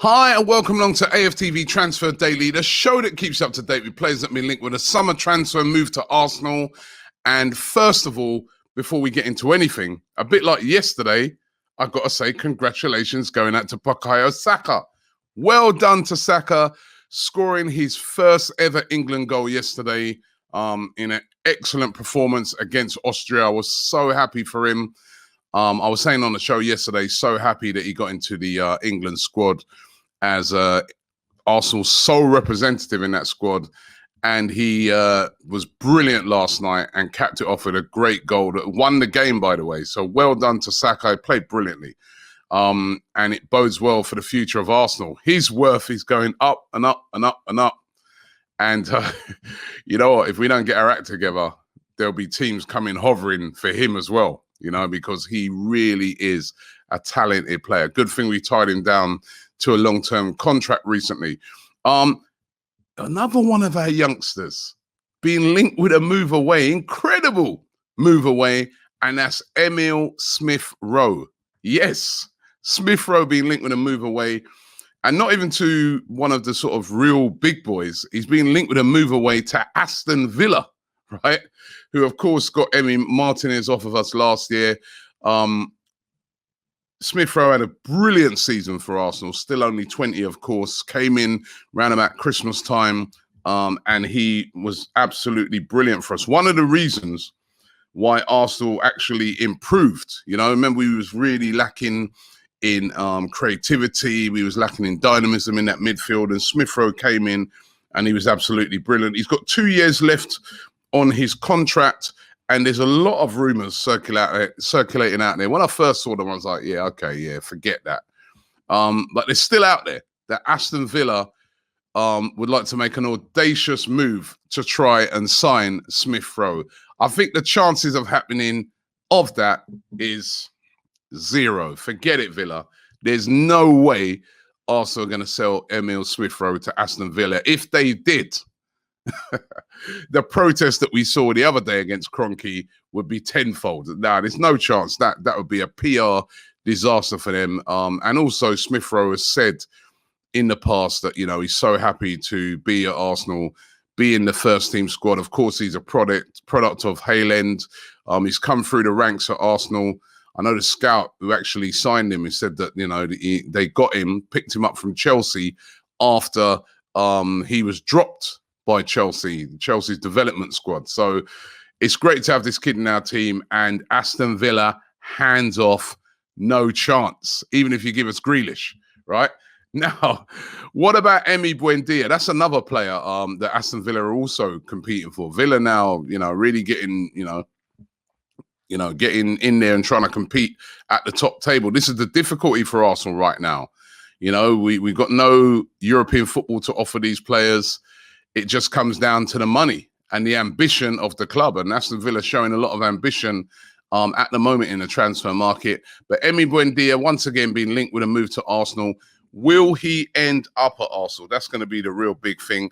Hi and welcome along to AFTV Transfer Daily, the show that keeps you up to date with players that have been linked with a summer transfer move to Arsenal. And first of all, before we get into anything, a bit like yesterday, I've got to say congratulations going out to Bukayo Saka. Well done to Saka, scoring his first ever England goal yesterday in an excellent performance against Austria. I was so happy for him. I was saying on the show yesterday, so happy that he got into the England squad as Arsenal's sole representative in that squad. And he was brilliant last night and capped it off with a great goal that won the game, by the way. So well done to Saka. He played brilliantly. And it bodes well for the future of Arsenal. His worth is going up and up and up and up. And you know what? If we don't get our act together, there'll be teams coming hovering for him as well, you know, because he really is a talented player. Good thing we tied him down to a long-term contract recently. Another one of our youngsters being linked with a move away, incredible move away, and that's Emile Smith-Rowe. Yes, Smith-Rowe being linked with a move away, and not even to one of the sort of real big boys. He's being linked with a move away to Aston Villa, right? Who, of course, got Emi Martinez off of us last year. Smith-Rowe had a brilliant season for Arsenal, still only 20, of course, came in round about Christmas time, and he was absolutely brilliant for us. One of the reasons why Arsenal actually improved, you know, remember we was really lacking in creativity, we was lacking in dynamism in that midfield, and Smith-Rowe came in and he was absolutely brilliant. He's got 2 years left on his contract, and there's a lot of rumours circulating out there. When I first saw them, I was like, yeah, okay, yeah, forget that. But they're still out there that Aston Villa would like to make an audacious move to try and sign Smith-Rowe. I think the chances of happening of that is zero. Forget it, Villa. There's no way Arsenal are going to sell Emile Smith-Rowe to Aston Villa. If they did, the protest that we saw the other day against Kroenke would be tenfold. Now, there's no chance that would be a PR disaster for them. And also, Smith-Rowe has said in the past that, you know, he's so happy to be at Arsenal, be in the first team squad. Of course, he's a product of Hale End. He's come through the ranks at Arsenal. I know the scout who actually signed him, he said that, you know, they got him, picked him up from Chelsea after he was dropped by Chelsea's development squad. So it's great to have this kid in our team, and Aston Villa, hands off, no chance, even if you give us Grealish, right? Now, what about Emi Buendia? That's another player that Aston Villa are also competing for. Villa now, you know, really getting, getting in there and trying to compete at the top table. This is the difficulty for Arsenal right now. You know, we've got no European football to offer these players. It just comes down to the money and the ambition of the club. And Aston Villa showing a lot of ambition at the moment in the transfer market. But Emi Buendia, once again, being linked with a move to Arsenal. Will he end up at Arsenal? That's going to be the real big thing.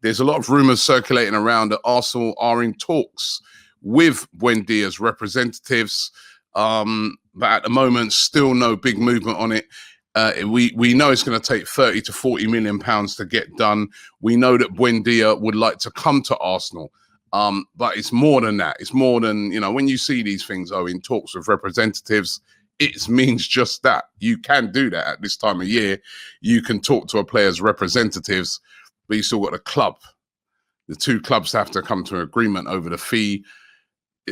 There's a lot of rumours circulating around that Arsenal are in talks with Buendia's representatives. But at the moment, still no big movement on it. We know it's going to take 30 to 40 million pounds to get done. We know that Buendia would like to come to Arsenal. But it's more than that. It's more than, you know, when you see these things, in talks with representatives, it means just that. You can do that at this time of year. You can talk to a player's representatives, but you still got a club. The two clubs have to come to an agreement over the fee.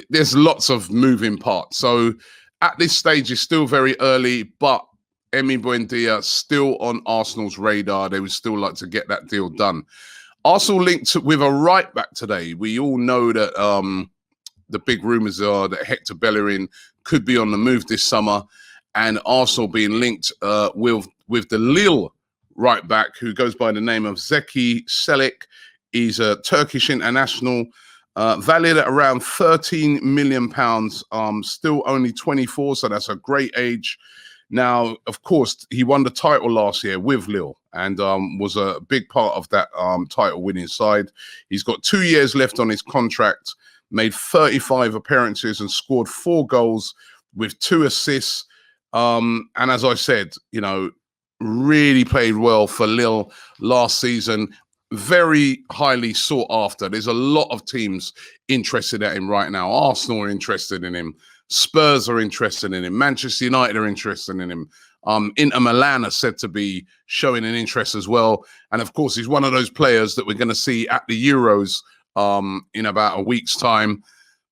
There's lots of moving parts. So at this stage, it's still very early, but Emi Buendia still on Arsenal's radar. They would still like to get that deal done. Arsenal linked with a right back today. We all know that the big rumours are that Hector Bellerin could be on the move this summer, and Arsenal being linked with the Lille right back who goes by the name of Zeki Selik. He's a Turkish international, valued at around £13 million, still only 24, so that's a great age. Now, of course, he won the title last year with Lille and was a big part of that title-winning side. He's got 2 years left on his contract, made 35 appearances and scored 4 goals with 2 assists. And as I said, you know, really played well for Lille last season. Very highly sought after. There's a lot of teams interested in him right now. Arsenal are interested in him. Spurs are interested in him. Manchester United are interested in him. Inter Milan are said to be showing an interest as well. And of course, he's one of those players that we're going to see at the Euros in about a week's time.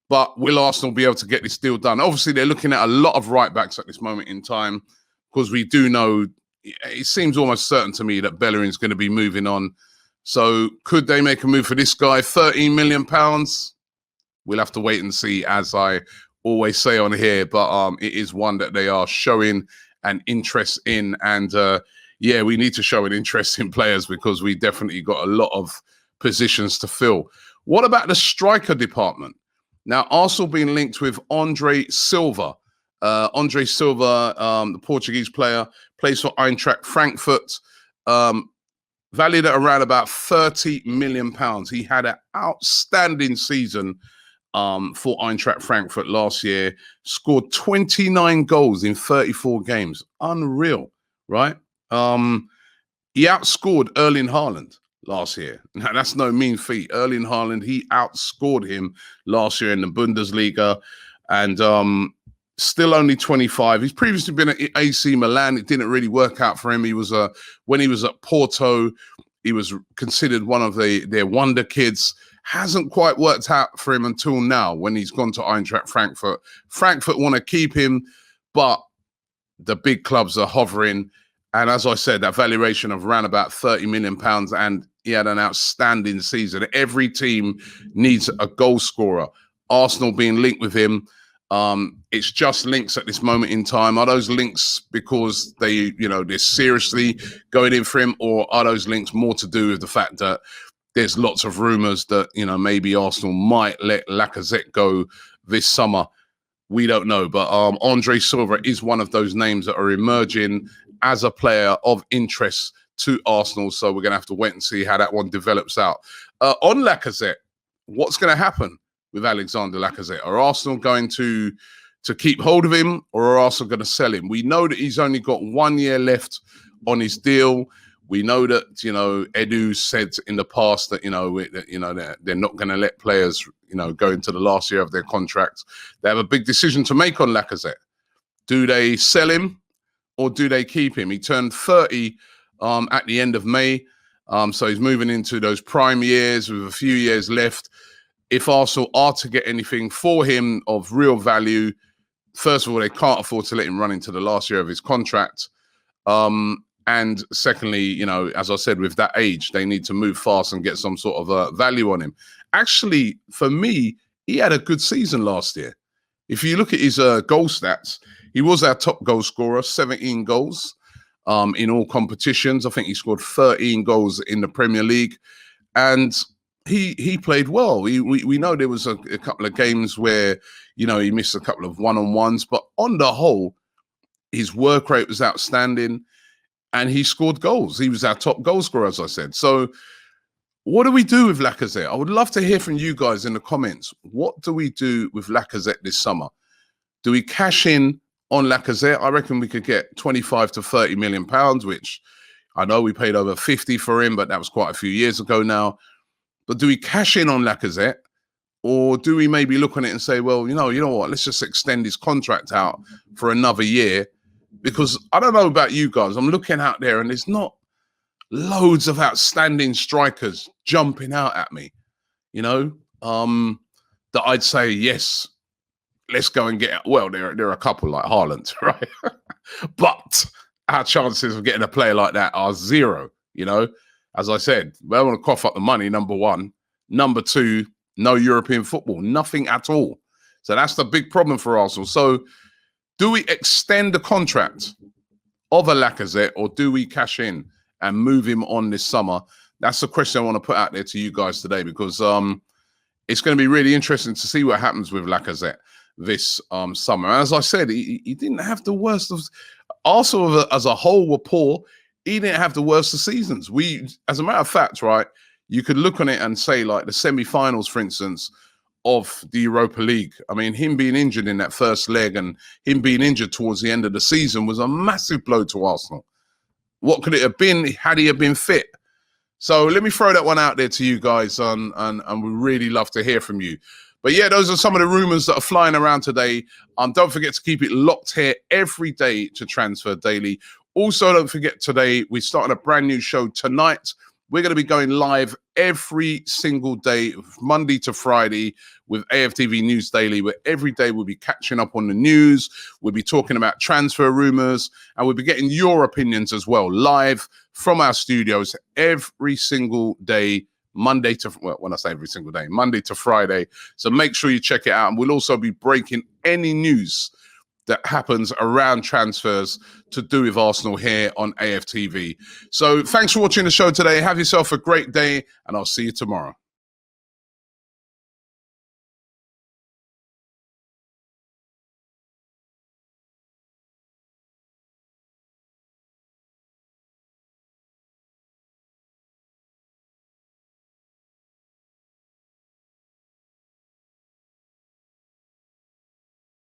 But will Arsenal be able to get this deal done? Obviously, they're looking at a lot of right-backs at this moment in time, because we do know, it seems almost certain to me that Bellerin's going to be moving on. So could they make a move for this guy? £13 million? We'll have to wait and see, as I always say on here. But it is one that they are showing an interest in. And yeah, we need to show an interest in players, because we definitely got a lot of positions to fill. What about the striker department? Now, Arsenal being linked with Andre Silva. Andre Silva, the Portuguese player, plays for Eintracht Frankfurt, valued at around about £30 million. He had an outstanding season for Eintracht Frankfurt last year, scored 29 goals in 34 games. Unreal, right? He outscored Erling Haaland last year. Now, that's no mean feat. Erling Haaland, he outscored him last year in the Bundesliga, and still only 25. He's previously been at AC Milan. It didn't really work out for him. He was when he was at Porto, he was considered one of their wonder kids. Hasn't quite worked out for him until now, when he's gone to Eintracht Frankfurt. Frankfurt want to keep him, but the big clubs are hovering. And as I said, that valuation of around about £30 million, and he had an outstanding season. Every team needs a goal scorer. Arsenal being linked with him. It's just links at this moment in time. Are those links because they're seriously going in for him, or are those links more to do with the fact that there's lots of rumours that, maybe Arsenal might let Lacazette go this summer? We don't know. But Andre Silva is one of those names that are emerging as a player of interest to Arsenal. So we're going to have to wait and see how that one develops out. On Lacazette, what's going to happen with Alexandre Lacazette? Are Arsenal going to keep hold of him, or are Arsenal going to sell him? We know that he's only got 1 year left on his deal. We know that, Edu said in the past that, they're not going to let players, go into the last year of their contract. They have a big decision to make on Lacazette. Do they sell him, or do they keep him? He turned 30 at the end of May. So he's moving into those prime years with a few years left. If Arsenal are to get anything for him of real value, first of all, they can't afford to let him run into the last year of his contract. And secondly, as I said, with that age, they need to move fast and get some sort of value on him. Actually, for me, he had a good season last year. If you look at his goal stats, he was our top goal scorer, 17 goals in all competitions. I think he scored 13 goals in the Premier League. And he played well. We know there was a couple of games where, he missed a couple of one-on-ones. But on the whole, his work rate was outstanding. And he scored goals. He was our top goal scorer, as I said. So what do we do with Lacazette? I would love to hear from you guys in the comments. What do we do with Lacazette this summer? Do we cash in on Lacazette? I reckon we could get 25 to 30 million pounds, which I know we paid over 50 for him, but that was quite a few years ago now. But do we cash in on Lacazette? Or do we maybe look on it and say, well, you know what? Let's just extend his contract out for another year. Because I don't know about you guys, I'm looking out there and there's not loads of outstanding strikers jumping out at me, that I'd say, yes, let's go and get. Well, there are a couple like Haaland, right? But our chances of getting a player like that are zero, As I said, we don't want to cough up the money, number one. Number two, no European football, nothing at all. So that's the big problem for Arsenal. So do we extend the contract of a Lacazette, or do we cash in and move him on this summer? That's the question I want to put out there to you guys today, because it's going to be really interesting to see what happens with Lacazette this summer. And as I said, he didn't have the worst of... Arsenal as a whole were poor. He didn't have the worst of seasons. As a matter of fact, right, you could look on it and say, like the semi-finals, for instance, of the Europa League. I mean, him being injured in that first leg and him being injured towards the end of the season was a massive blow to Arsenal. What could it have been had he have been fit? So let me throw that one out there to you guys, and we really love to hear from you. But yeah, those are some of the rumors that are flying around today. Don't forget to keep it locked here every day to Transfer Daily. Also, don't forget today, we're starting a brand new show tonight. We're going to be going live every single day, Monday to Friday, with AFTV News Daily, where every day we'll be catching up on the news. We'll be talking about transfer rumors, and we'll be getting your opinions as well, live from our studios every single day, Monday to, well, when I say every single day, Monday to Friday. So make sure you check it out. And we'll also be breaking any news that happens around transfers to do with Arsenal here on AFTV. So thanks for watching the show today. Have yourself a great day, and I'll see you tomorrow.